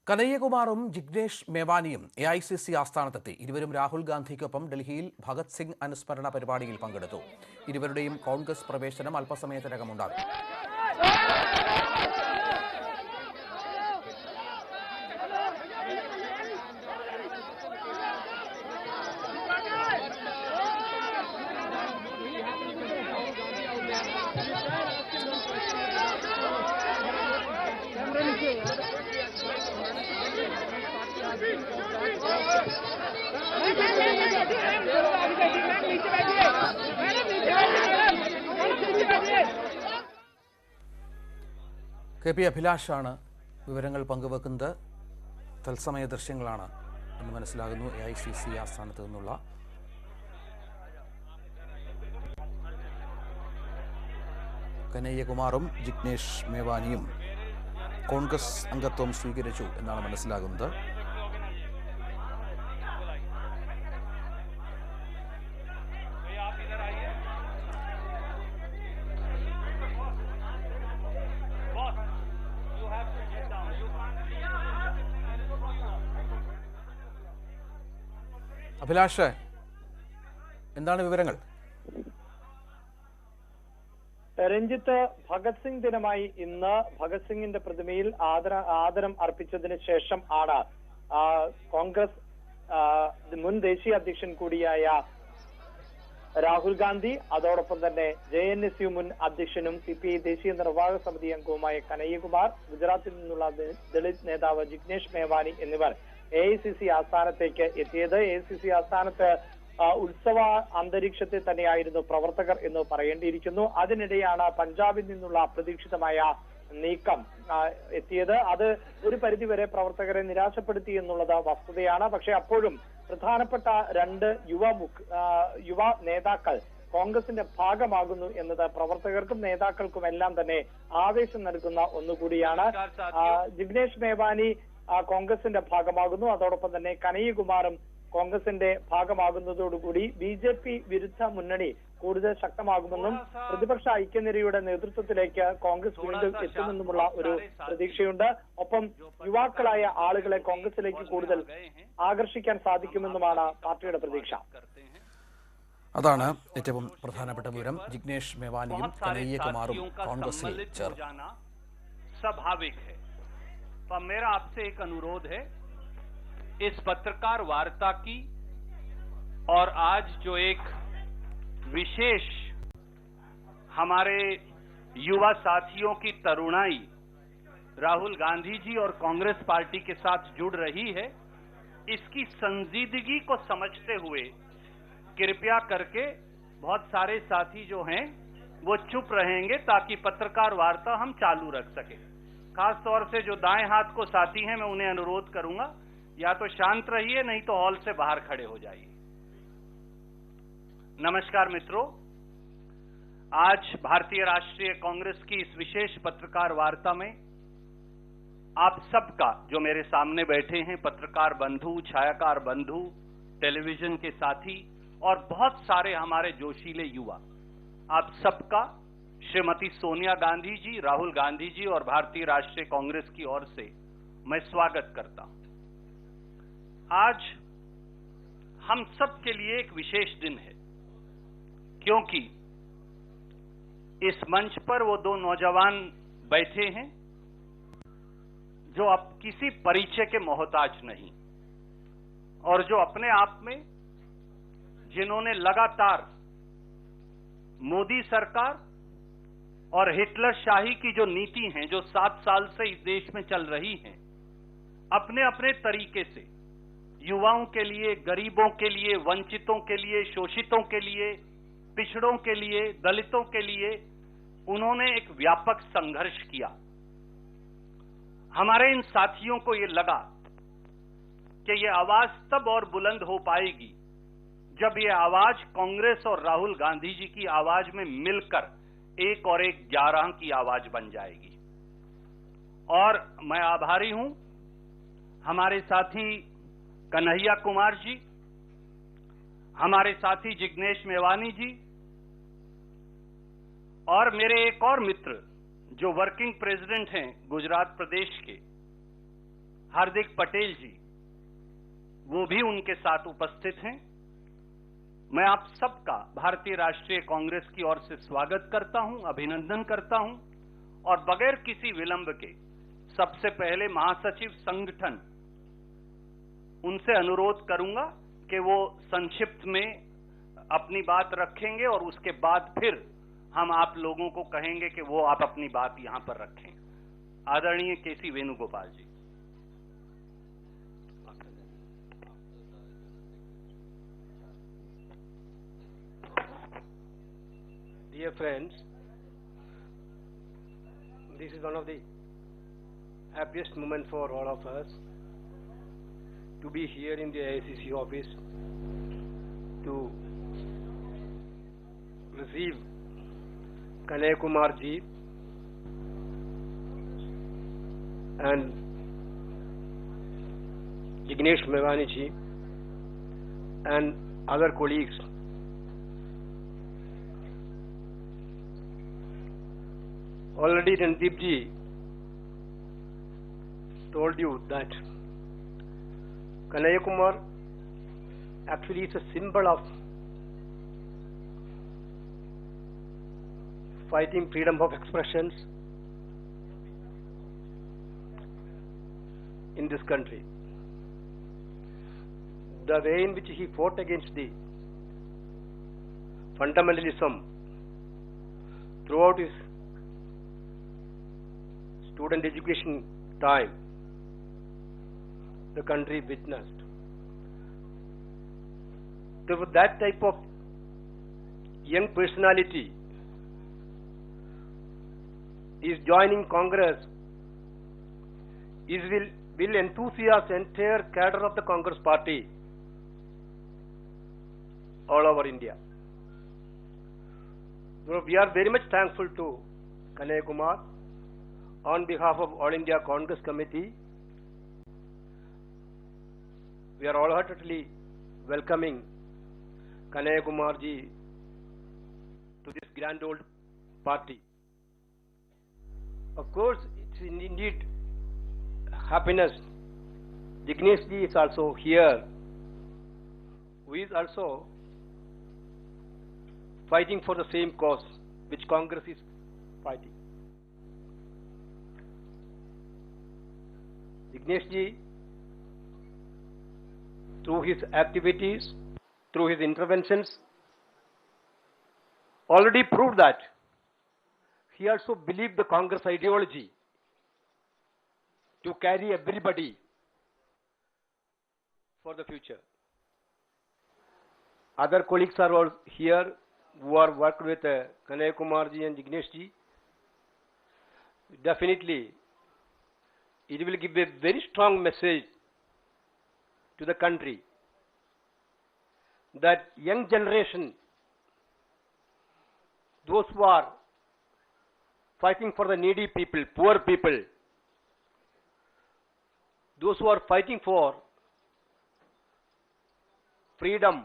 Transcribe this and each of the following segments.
കനയ്യകുമാറും Jignesh മേവാനിയും AICC ആസ്ഥാനത്തെത്തി. ഇരുവരും രാഹുൽ ഗാന്ധിക്കൊപ്പം ഡൽഹിയിൽ ഭഗത് സിംഗ് അനുസ്മരണ പരിപാടിയിൽ പങ്കെടുത്തു. ഇരുവരുടെയും കോൺഗ്രസ് പ്രവേശനം അല്പസമയത്തിനകം ഉണ്ടാകും. KP അഭിലാഷാണ് വിവരങ്ങൾ പങ്കുവെക്കുന്നത്. തത്സമയ ദൃശ്യങ്ങളാണ് എന്ന് മനസ്സിലാകുന്നു. AICC ആസ്ഥാനത്ത് നിന്നുള്ള കനയ്യകുമാറും ജിഗ്നേഷ് മേവാനിയും കോൺഗ്രസ് അംഗത്വം സ്വീകരിച്ചു എന്നാണ് മനസ്സിലാകുന്നത്. അഭിലാഷ്, എന്താണ് വിവരങ്ങൾ? രഞ്ജിത്ത്, ഭഗത് സിംഗ് ദിനമായി ഇന്ന് ഭഗത് സിംഗിന്റെ പ്രതിമയിൽ ആദരം അർപ്പിച്ചതിന് ശേഷം ആണ് കോൺഗ്രസ് മുൻ ദേശീയ അധ്യക്ഷൻ കൂടിയായ രാഹുൽ ഗാന്ധി, അതോടൊപ്പം തന്നെ JNSU മുൻ അധ്യക്ഷനും CPI ദേശീയ നിർവാഹക സമിതി അംഗവുമായ കനയ്യകുമാർ, ഗുജറാത്തിൽ നിന്നുള്ള ദളിത് നേതാവ് ജിഗ്നേഷ് മേവാനി എന്നിവർ AICC ആസ്ഥാനത്തേക്ക് എത്തിയത്. AICC ആസ്ഥാനത്ത് ഉത്സവ അന്തരീക്ഷത്തിൽ തന്നെയായിരുന്നു പ്രവർത്തകർ എന്ന് പറയേണ്ടിയിരിക്കുന്നു. അതിനിടെയാണ് പഞ്ചാബിൽ നിന്നുള്ള അപ്രതീക്ഷിതമായ നീക്കം എത്തിയത്. അത് ഒരു പരിധിവരെ പ്രവർത്തകരെ നിരാശപ്പെടുത്തി എന്നുള്ളത് വസ്തുതയാണ്. പക്ഷെ അപ്പോഴും പ്രധാനപ്പെട്ട രണ്ട് യുവ നേതാക്കൾ കോൺഗ്രസിന്റെ ഭാഗമാകുന്നു എന്നത് പ്രവർത്തകർക്കും നേതാക്കൾക്കും എല്ലാം തന്നെ ആവേശം നൽകുന്ന ഒന്നുകൂടിയാണ്. ജിഗ്നേഷ് മേവാനി കോൺഗ്രസിന്റെ ഭാഗമാകുന്നു. അതോടൊപ്പം തന്നെ കനയ്യകുമാറും കോൺഗ്രസിന്റെ ഭാഗമാകുന്നതോടുകൂടി BJP വിരുദ്ധ മുന്നണി കൂടുതൽ ശക്തമാകുമെന്നും പ്രതിപക്ഷ ഐക്യനിരയുടെ നേതൃത്വത്തിലേക്ക് കോൺഗ്രസ് വീണ്ടും എത്തുമെന്നുമുള്ള ഒരു പ്രതീക്ഷയുണ്ട്. ഒപ്പം യുവാക്കളായ ആളുകളെ കോൺഗ്രസിലേക്ക് കൂടുതൽ ആകർഷിക്കാൻ സാധിക്കുമെന്നുമാണ് പാർട്ടിയുടെ പ്രതീക്ഷ. അതാണ് ഏറ്റവും പ്രധാനപ്പെട്ട വിവരം. ജിഗ്നേഷ് മേവാനിയും കനയ്യകുമാറും കോൺഗ്രസിൽ ചേർന്നു. स्वाभाविक है, पर मेरा आपसे एक अनुरोध है, इस पत्रकार वार्ता की और आज जो एक विशेष हमारे युवा साथियों की तरुणाई राहुल गांधी जी और कांग्रेस पार्टी के साथ जुड़ रही है, इसकी संजीदगी को समझते हुए कृपया करके बहुत सारे साथी जो हैं वो चुप रहेंगे ताकि पत्रकार वार्ता हम चालू रख सके। खास तौर से जो दाएं हाथ को साथी हैं, मैं उन्हें अनुरोध करूंगा या तो शांत रहिए, नहीं तो हॉल से बाहर खड़े हो जाइए। नमस्कार मित्रों, आज भारतीय राष्ट्रीय कांग्रेस की इस विशेष पत्रकार वार्ता में आप सबका, जो मेरे सामने बैठे हैं, पत्रकार बंधु, छायाकार बंधु, टेलीविजन के साथी और बहुत सारे हमारे जोशीले युवा, आप सबका श्रीमती सोनिया गांधी जी, राहुल गांधी जी और भारतीय राष्ट्रीय कांग्रेस की ओर से मैं स्वागत करता हूं। आज हम सब के लिए एक विशेष दिन है, क्योंकि इस मंच पर वो दो नौजवान बैठे हैं जो अब किसी परिचय के मोहताज नहीं, और जो अपने आप में, जिन्होंने लगातार मोदी सरकार और हिटलर शाही की जो नीति हैं, जो 7 साल से इस देश में चल रही हैं, अपने अपने तरीके से युवाओं के लिए, गरीबों के लिए, वंचितों के लिए, शोषितों के लिए, पिछड़ों के लिए, दलितों के लिए उन्होंने एक व्यापक संघर्ष किया। हमारे इन साथियों को ये लगा कि ये आवाज तब और बुलंद हो पाएगी जब ये आवाज कांग्रेस और राहुल गांधी जी की आवाज में मिलकर 1 और 1 11 की आवाज बन जाएगी। और मैं आभारी हूं हमारे साथी कन्हैया कुमार जी, हमारे साथी जिग्नेश मेवानी जी और मेरे एक और मित्र जो वर्किंग प्रेसिडेंट हैं गुजरात प्रदेश के, हार्दिक पटेल जी, वो भी उनके साथ उपस्थित हैं। मैं आप सबका भारतीय राष्ट्रीय कांग्रेस की ओर से स्वागत करता हूं, अभिनंदन करता हूं और बगैर किसी विलंब के सबसे पहले महासचिव संगठन उनसे अनुरोध करूंगा कि वो संक्षिप्त में अपनी बात रखेंगे और उसके बाद फिर हम आप लोगों को कहेंगे कि वो आप अपनी बात यहां पर रखें। आदरणीय केसी वेणुगोपाल जी। Dear friends, this is one of the happiest moments for all of us to be here in the AICC office to receive Kanhaiya Kumar ji and Jignesh Mevani ji and other colleagues. Already Randeep ji told you that Kanhaiya Kumar actually is a symbol of fighting freedom of expressions in this country. The way in which he fought against the fundamentalism throughout his student education time, the country witnessed. So that type of young personality is joining Congress will enthusiast entire cadre of the Congress party all over India. So we are very much thankful to Kanhaiya Kumar on behalf of All India Congress Committee. We are wholeheartedly welcoming Kanhaiya Kumar ji to this grand old party. Of course, it's indeed happiness. Jignesh ji is also here, who is also fighting for the same cause which Congress is fighting. Jignesh ji, through his activities, through his interventions, already proved that he also believed the Congress ideology to carry everybody for the future. Other colleagues are all here who are worked with Kanhaiya Kumar ji and Jignesh ji. Definitely, it will give a very strong message to the country that young generation, those who are fighting for the needy people, poor people, those who are fighting for freedom,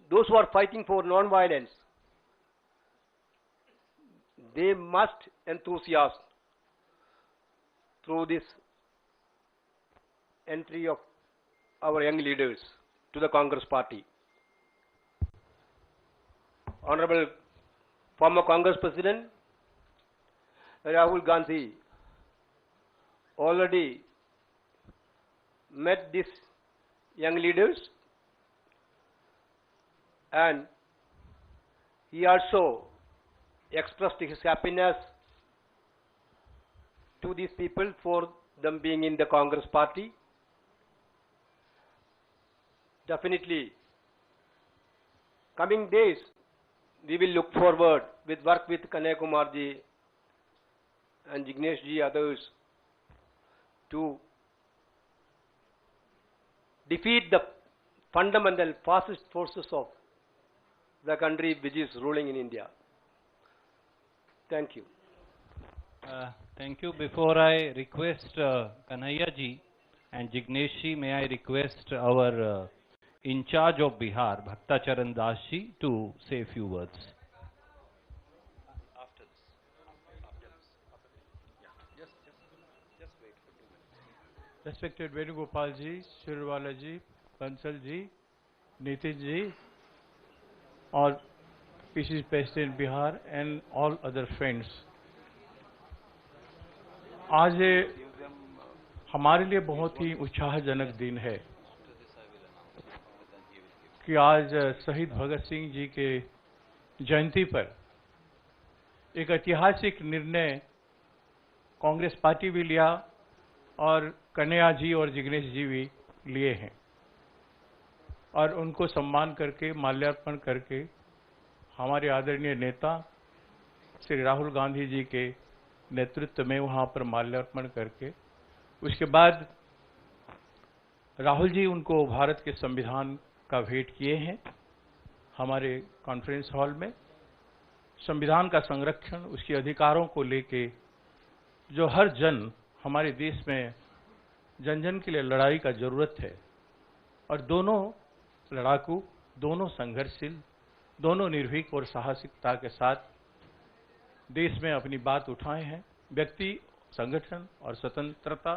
those who are fighting for non-violence, they must enthusiast through this entry of our young leaders to the Congress party. Honorable former Congress President Rahul Gandhi already met these young leaders, and he also expressed his happiness to these people for them being in the Congress party. Definitely, coming days, we will look forward with work with Kanhaiya Kumar ji and Jignesh ji, others, to defeat the fundamental fascist forces of the country which is ruling in India. Thank you. Thank you. Before I request Kanhaiya ji and Jignesh ji, may I request our in charge of Bihar, Bhakta Charan Das ji, to say a few words. respected Venugopal ji, Shirwala ji, Bansal ji, Nitin ji, और PCC President Bihar and all other friends. आज हमारे लिए बहुत ही उत्साहजनक दिन है कि आज शहीद भगत सिंह जी के जयंती पर एक ऐतिहासिक निर्णय कांग्रेस पार्टी भी लिया और कन्हैया जी और जिग्नेश जी भी लिए हैं और उनको सम्मान करके माल्यार्पण करके हमारे आदरणीय नेता श्री राहुल गांधी जी के नेतृत्व में वहां पर माल्यार्पण करके उसके बाद राहुल जी उनको भारत के संविधान का भेंट किए हैं हमारे कॉन्फ्रेंस हॉल में। संविधान का संरक्षण, उसके अधिकारों को लेके जो हर जन हमारे देश में जन जन के लिए लड़ाई का जरूरत है और दोनों लड़ाकू, दोनों संघर्षशील, दोनों निर्भीक और साहसिकता के साथ देश में अपनी बात उठाए हैं। व्यक्ति, संगठन और स्वतंत्रता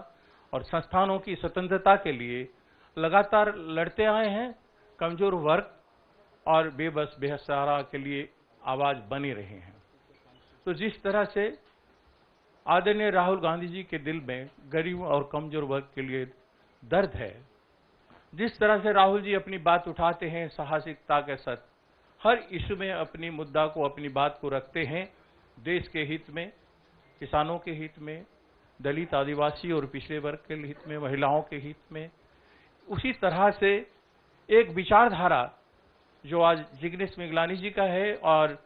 और संस्थानों की स्वतंत्रता के लिए लगातार लड़ते आए हैं। कमजोर वर्ग और बेबस बेसहारा के लिए आवाज बनी रहे हैं। तो जिस तरह से आदरणीय राहुल गांधी जी के दिल में गरीब और कमजोर वर्ग के लिए दर्द है, जिस तरह से राहुल जी अपनी बात उठाते हैं साहसिकता के साथ, हर इश्यू में अपनी मुद्दा को, अपनी बात को रखते हैं, देश के हित में, किसानों के हित में, दलित, आदिवासी और पिछड़े वर्ग के हित में, महिलाओं के हित में, उसी तरह से एक विचारधारा जो आज जिग्नेश मेघलानी जी का है और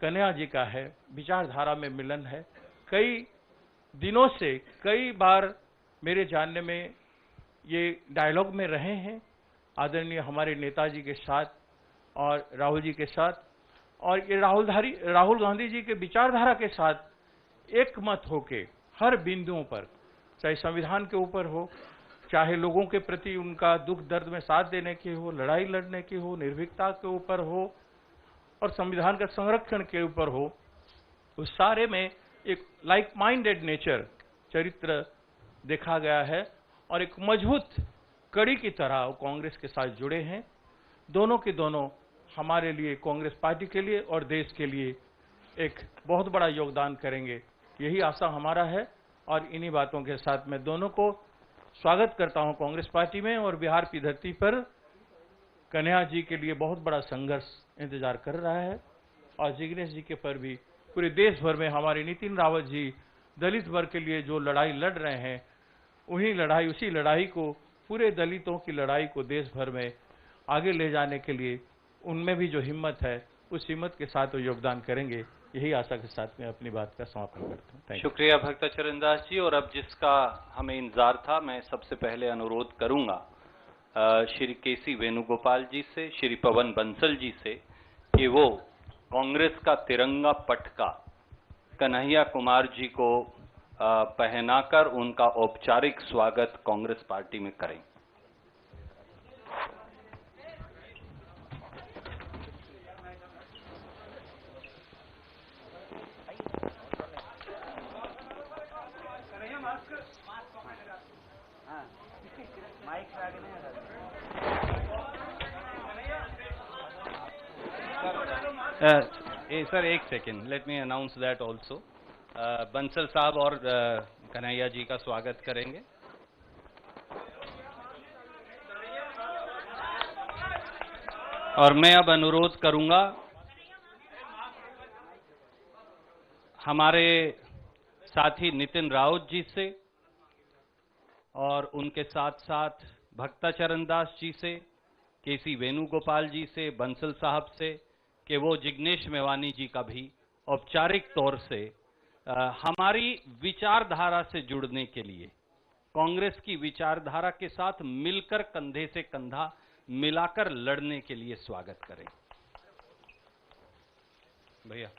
कन्हैया जी का है, विचारधारा में मिलन है। कई दिनों से कई बार मेरे जानने में ये डायलॉग में रहे हैं आदरणीय हमारे नेताजी के साथ और राहुल जी के साथ, और ये राहुल गांधी जी के विचारधारा के साथ एक मत होके हर बिंदुओं पर, चाहे संविधान के ऊपर हो, चाहे लोगों के प्रति उनका दुख दर्द में साथ देने की हो, लड़ाई लड़ने की हो, निर्भीकता के ऊपर हो और संविधान का संरक्षण के ऊपर हो, उस सारे में एक लाइक माइंडेड नेचर, चरित्र देखा गया है और एक मजबूत कड़ी की तरह वो कांग्रेस के साथ जुड़े हैं। दोनों के दोनों हमारे लिए, कांग्रेस पार्टी के लिए और देश के लिए एक बहुत बड़ा योगदान करेंगे, यही आशा हमारा है। और इन्हीं बातों के साथ मैं दोनों को स्वागत करता हूं कांग्रेस पार्टी में, और बिहार की धरती पर कन्हैया जी के लिए बहुत बड़ा संघर्ष इंतजार कर रहा है और जिग्नेश जी के पर भी पूरे देश भर में हमारे नितिन रावत जी दलित वर्ग के लिए जो लड़ाई लड़ रहे हैं, उसी लड़ाई को, पूरे दलितों की लड़ाई को देश भर में आगे ले जाने के लिए उनमें भी जो हिम्मत है, उस हिम्मत के साथ वो योगदान करेंगे। यही आशा के साथ मैं अपनी बात का समापन करता हूँ। शुक्रिया भक्ताचरण दास जी। और अब जिसका हमें इंतजार था, मैं सबसे पहले अनुरोध करूंगा श्री केसी वेणुगोपाल जी से, श्री पवन बंसल जी से कि वो कांग्रेस का तिरंगा पटका कन्हैया कुमार जी को पहनाकर उनका औपचारिक स्वागत कांग्रेस पार्टी में करें। सर एक second, let me announce that also. Bansal साहब और कन्हैया जी का स्वागत करेंगे। और मैं अब अनुरोध करूंगा हमारे साथी नितिन राउत जी से और उनके साथ साथ भक्ताचरण दास जी से, केसी वेणुगोपाल जी से, बंसल साहब से कि वो जिग्नेश मेवानी जी का भी औपचारिक तौर से हमारी विचारधारा से जुड़ने के लिए, कांग्रेस की विचारधारा के साथ मिलकर कंधे से कंधा मिलाकर लड़ने के लिए स्वागत करें। भैया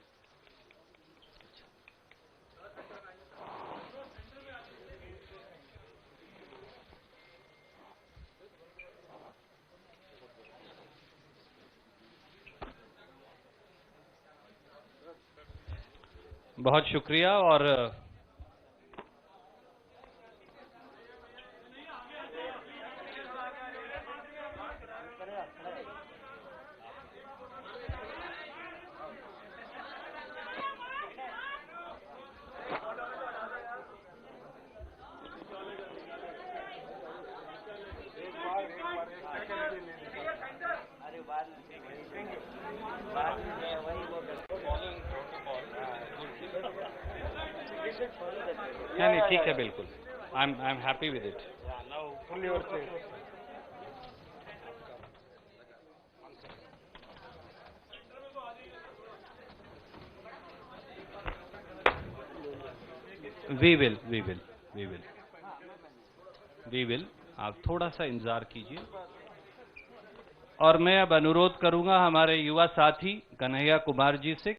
बहुत शुक्रिया। और नहीं ठीक है बिल्कुल I am happy with it we will आप थोड़ा सा इंतजार कीजिए। और मैं अब अनुरोध करूंगा हमारे युवा साथी कन्हैया कुमार जी से